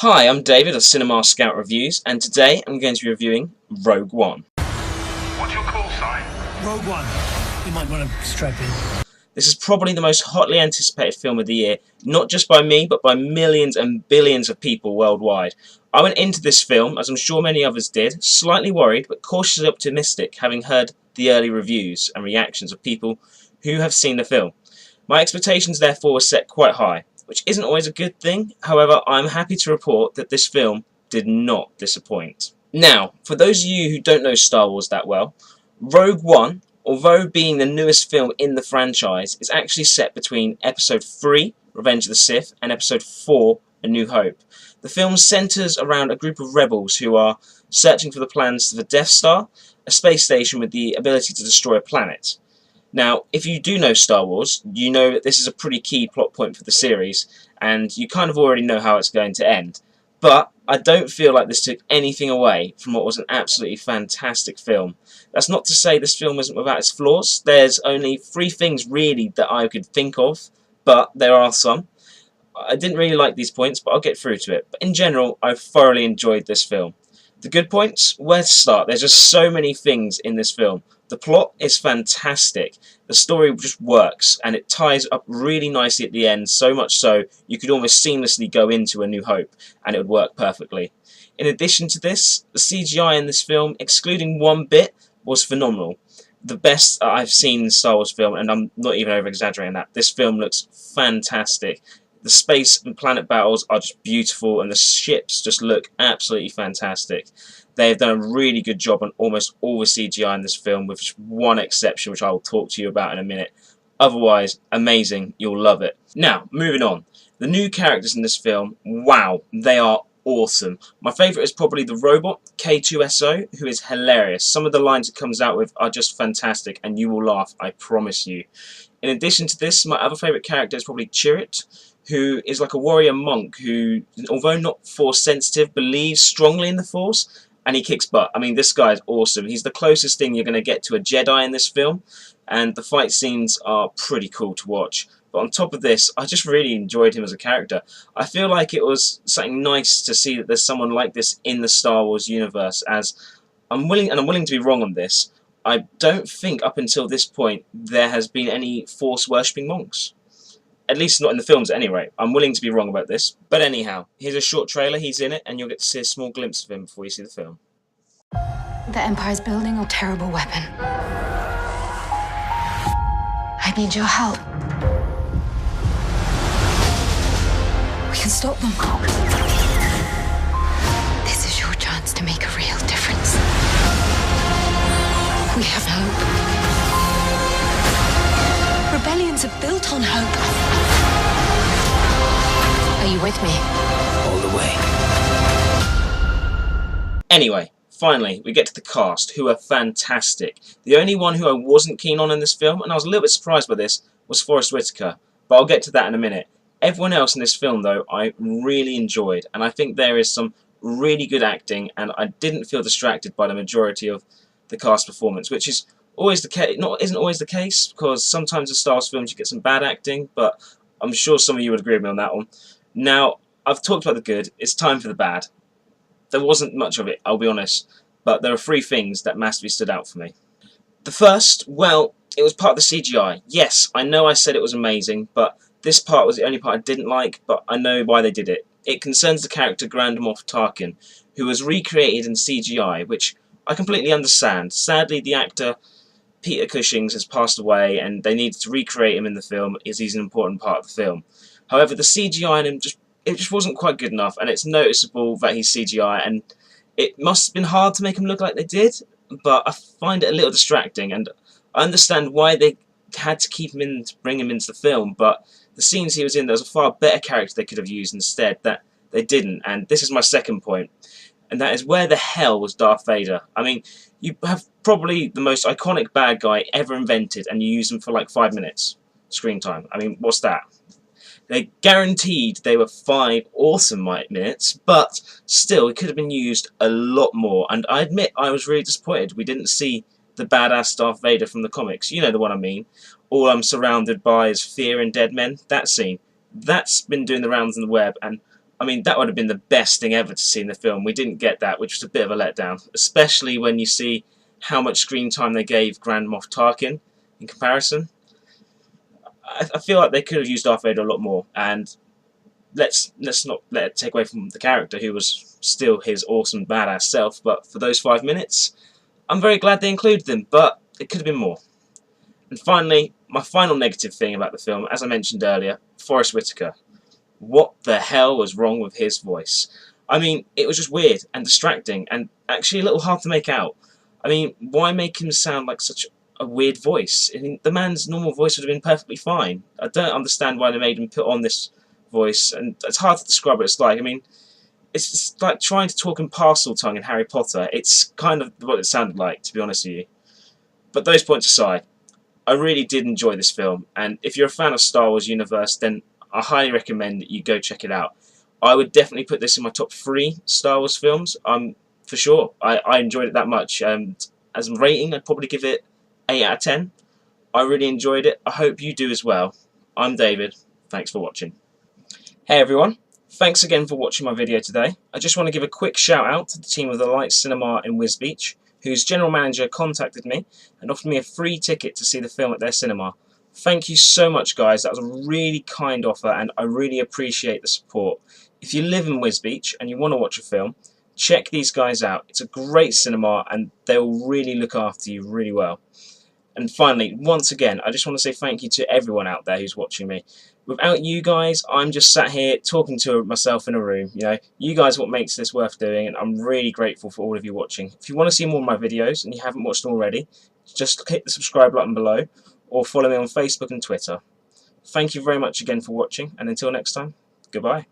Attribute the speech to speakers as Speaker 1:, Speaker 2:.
Speaker 1: Hi, I'm David of Cinema Scout Reviews, and today I'm going to be reviewing Rogue One.
Speaker 2: What's your call sign?
Speaker 3: Rogue One. You might want to strap in.
Speaker 1: This is probably the most hotly anticipated film of the year, not just by me, but by millions and billions of people worldwide. I went into this film, as I'm sure many others did, slightly worried but cautiously optimistic, having heard the early reviews and reactions of people who have seen the film. My expectations therefore were set quite high, which isn't always a good thing. However, I'm happy to report that this film did not disappoint. Now, for those of you who don't know Star Wars that well, Rogue One, although being the newest film in the franchise, is actually set between Episode 3, Revenge of the Sith, and Episode 4, A New Hope. The film centres around a group of rebels who are searching for the plans to the Death Star, a space station with the ability to destroy a planet. Now, if you do know Star Wars, you know that this is a pretty key plot point for the series, and you kind of already know how it's going to end. But I don't feel like this took anything away from what was an absolutely fantastic film. That's not to say this film isn't without its flaws. There's only 3 things really that I could think of, but there are some. I didn't really like these points, but I'll get through to it. But in general, I thoroughly enjoyed this film. The good points? Where to start? There's just so many things in this film. The plot is fantastic. The story just works, and it ties up really nicely at the end, so much so you could almost seamlessly go into A New Hope, and it would work perfectly. In addition to this, the CGI in this film, excluding one bit, was phenomenal. The best I've seen in a Star Wars film, and I'm not even over-exaggerating that. This film looks fantastic. The space and planet battles are just beautiful, and the ships just look absolutely fantastic. They've done a really good job on almost all the CGI in this film, with just one exception, which I will talk to you about in a minute. Otherwise, amazing. You'll love it. Now, moving on. The new characters in this film, wow, they are awesome. My favourite is probably the robot, K2SO, who is hilarious. Some of the lines it comes out with are just fantastic, and you will laugh, I promise you. In addition to this, my other favourite character is probably Chirrut, who is like a warrior monk who, although not Force sensitive, believes strongly in the Force, and he kicks butt. I mean, this guy is awesome. He's the closest thing you're going to get to a Jedi in this film, and the fight scenes are pretty cool to watch. But on top of this, I just really enjoyed him as a character. I feel like it was something nice to see that there's someone like this in the Star Wars universe, as I'm willing to be wrong on this, I don't think up until this point there has been any Force worshipping monks. At least not in the films at any rate. I'm willing to be wrong about this. But anyhow, here's a short trailer, he's in it, and you'll get to see a small glimpse of him before you see the film.
Speaker 4: The Empire's building a terrible weapon. I need your help. We can stop them. This is your chance to make a real difference. We have hope. Rebellions are built on hope. Are you with me?
Speaker 3: All the way.
Speaker 1: Anyway, finally, we get to the cast, who are fantastic. The only one who I wasn't keen on in this film, and I was a little bit surprised by this, was Forrest Whitaker, but I'll get to that in a minute. Everyone else in this film, though, I really enjoyed, and I think there is some really good acting, and I didn't feel distracted by the majority of the cast performance, which is always the case. Isn't always the case, because sometimes in Star Wars films you get some bad acting, but I'm sure some of you would agree with me on that one. Now, I've talked about the good, it's time for the bad. There wasn't much of it, I'll be honest, but there are 3 things that massively stood out for me. The first, well, it was part of the CGI. Yes, I know I said it was amazing, but this part was the only part I didn't like, but I know why they did it. It concerns the character Grand Moff Tarkin, who was recreated in CGI, which I completely understand. Sadly, the actor Peter Cushings has passed away, and they needed to recreate him in the film, as he's an important part of the film. However, the CGI in him just wasn't quite good enough, and it's noticeable that he's CGI, and it must have been hard to make him look like they did, but I find it a little distracting, and I understand why they had to keep him in to bring him into the film, but the scenes he was in, there was a far better character they could have used instead that they didn't, and this is my second point, and that is, where the hell was Darth Vader? I mean, you have probably the most iconic bad guy ever invented, and you use him for like 5 minutes screen time. I mean, what's that? They guaranteed they were 5 awesome minutes, but still, it could have been used a lot more. And I admit I was really disappointed we didn't see the badass Darth Vader from the comics. You know the one I mean. All I'm surrounded by is fear and dead men. That scene. That's been doing the rounds on the web, and I mean, that would have been the best thing ever to see in the film. We didn't get that, which was a bit of a letdown, especially when you see how much screen time they gave Grand Moff Tarkin in comparison. I feel like they could have used Darth Vader a lot more, and let's not let it take away from the character, who was still his awesome badass self, but for those 5 minutes, I'm very glad they included them, but it could have been more. And finally, my final negative thing about the film, as I mentioned earlier, Forrest Whitaker. What the hell was wrong with his voice? I mean, it was just weird and distracting, and actually a little hard to make out. I mean, why make him sound like such a weird voice? I mean, the man's normal voice would have been perfectly fine. I don't understand why they made him put on this voice, and it's hard to describe what it's like. I mean, it's just like trying to talk in parcel tongue in Harry Potter. It's kind of what it sounded like, to be honest with you. But those points aside, I really did enjoy this film, and if you're a fan of Star Wars universe, then I highly recommend that you go check it out. I would definitely put this in my top 3 Star Wars films, for sure. I enjoyed it that much. As a rating, I'd probably give it 8 out of 10. I really enjoyed it. I hope you do as well. I'm David. Thanks for watching. Hey everyone, thanks again for watching my video today. I just want to give a quick shout out to the team of the Light Cinema in Wisbech, whose general manager contacted me and offered me a free ticket to see the film at their cinema. Thank you so much, guys. That was a really kind offer, and I really appreciate the support. If you live in Wisbech and you want to watch a film, check these guys out. It's a great cinema, and they'll really look after you really well. And finally, once again, I just want to say thank you to everyone out there who's watching me. Without you guys, I'm just sat here talking to myself in a room. You know, you guys are what makes this worth doing, and I'm really grateful for all of you watching. If you want to see more of my videos and you haven't watched them already, just hit the subscribe button below, or follow me on Facebook and Twitter. Thank you very much again for watching, and until next time, goodbye.